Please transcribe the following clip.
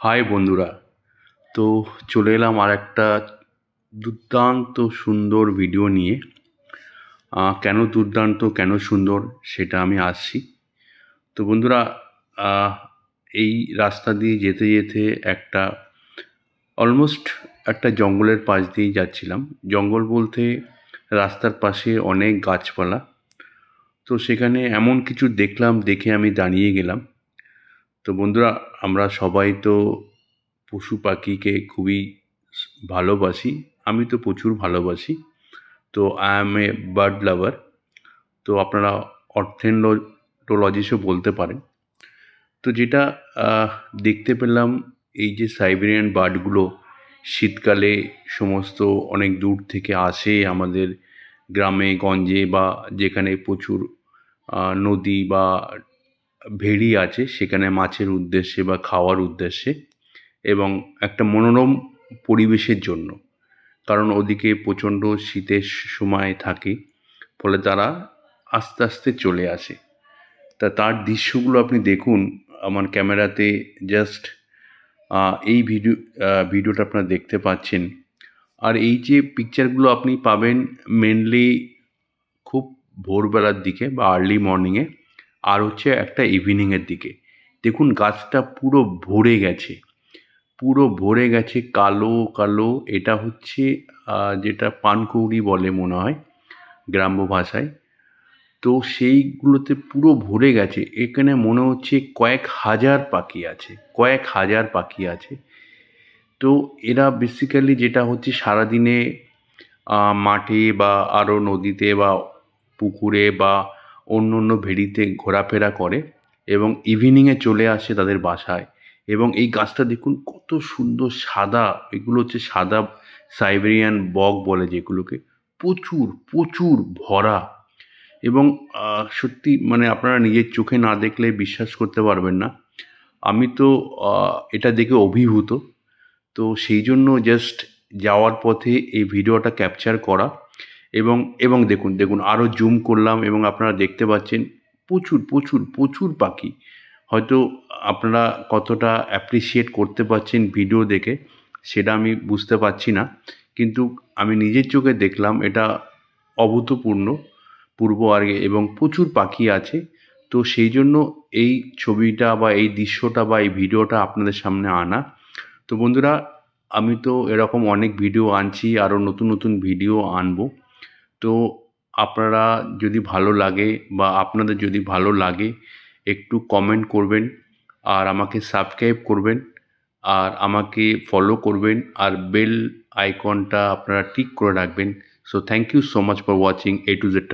High বন্ধুরা, তো চলে এলাম আর একটা দুর্দান্ত সুন্দর ভিডিও নিয়ে। কেন দুর্দান্ত, কেন সুন্দর সেটা আমি আসছি। তো বন্ধুরা, আহ, এই রাস্তা দিয়ে যেতে যেতে একটা অলমোস্ট একটা জঙ্গলের পাশ দিয়ে যাচ্ছিলাম। জঙ্গল বলতে রাস্তার পাশে অনেক গাছপালা। তো সেখানে এমন কিছু দেখলাম, দেখে আমি দাঁড়িয়ে গেলাম। তো বন্ধুরা, আমরা সবাই তো পশু পাখিকে খুবই ভালোবাসি। আমি তো প্রচুর ভালোবাসি। তো আই অ্যাম এ বার্ড লাভার। তো আপনারা অর্থেনটোলজিস্টও বলতে পারেন। তো যেটা আহ, দেখতে পেলাম, এই যে সাইবেরিয়ান বার্ডগুলো শীতকালে সমস্ত অনেক দূর থেকে আসে আমাদের গ্রামে গঞ্জে, বা যেখানে প্রচুর নদী বা ভেড়ি আছে সেখানে মাছের উদ্দেশ্যে বা খাওয়ার উদ্দেশ্যে, এবং একটা মনোরম পরিবেশের জন্য। কারণ ওদিকে প্রচণ্ড শীতের সময় থাকে, ফলে তারা আস্তে আস্তে চলে আসে। তার দৃশ্যগুলো আপনি দেখুন আমার ক্যামেরাতে। জাস্ট এই ভিডিওটা আপনারা দেখতে পাচ্ছেন। আর এই যে পিকচারগুলো আপনি পাবেন মেনলি খুব ভোরবেলার দিকে বা আর্লি মর্নিংয়ে, আর হচ্ছে একটা ইভিনিংয়ের দিকে। দেখুন গাছটা পুরো ভরে গেছে, পুরো ভরে গেছে কালো কালো। এটা হচ্ছে যেটা পানকৌড়ি বলে মনে হয় গ্রাম্য ভাষায়। তো সেইগুলোতে পুরো ভরে গেছে। এখানে মনে হচ্ছে কয়েক হাজার পাখি আছে, কয়েক হাজার পাখি আছে। তো এরা বেসিক্যালি যেটা হচ্ছে সারাদিনে মাঠে বা আরও নদীতে বা পুকুরে বা অন্য অন্য ভেড়িতে ঘোরাফেরা করে, এবং ইভিনিংয়ে চলে আসে তাদের বাসায়। এবং এই গাছটা দেখুন কত সুন্দর সাদা, এগুলো হচ্ছে সাদা সাইবেরিয়ান বক বলে যেগুলোকে। প্রচুর প্রচুর ভরা। এবং সত্যি মানে আপনারা নিজের চোখে না দেখলে বিশ্বাস করতে পারবেন না। আমি তো এটা দেখে অভিভূত। তো সেই জন্য জাস্ট যাওয়ার পথে এই ভিডিওটা ক্যাপচার করা। এবং এবং দেখুন দেখুন আরও জুম করলাম এবং আপনারা দেখতে পাচ্ছেন প্রচুর প্রচুর প্রচুর পাখি। হয়তো আপনারা কতটা অ্যাপ্রিসিয়েট করতে পারছেন ভিডিও দেখে সেটা আমি বুঝতে পারছি না, কিন্তু আমি নিজের চোখে দেখলাম এটা অভূতপূর্ণ পূর্ব আগে, এবং প্রচুর পাখি আছে। তো সেই জন্য এই ছবিটা বা এই দৃশ্যটা বা এই ভিডিওটা আপনাদের সামনে আনা। তো বন্ধুরা, আমি তো এরকম অনেক ভিডিও আনছি, আরও নতুন নতুন ভিডিও আনবো। তো আপনারা যদি ভালো লাগে বা আপনাদের যদি ভালো লাগে একটু কমেন্ট করবেন, আর আমাকে সাবস্ক্রাইব করবেন, আর আমাকে ফলো করবেন, আর বেল আইকনটা আপনারা টিক করে রাখবেন। So thank you so much for watching A to Z.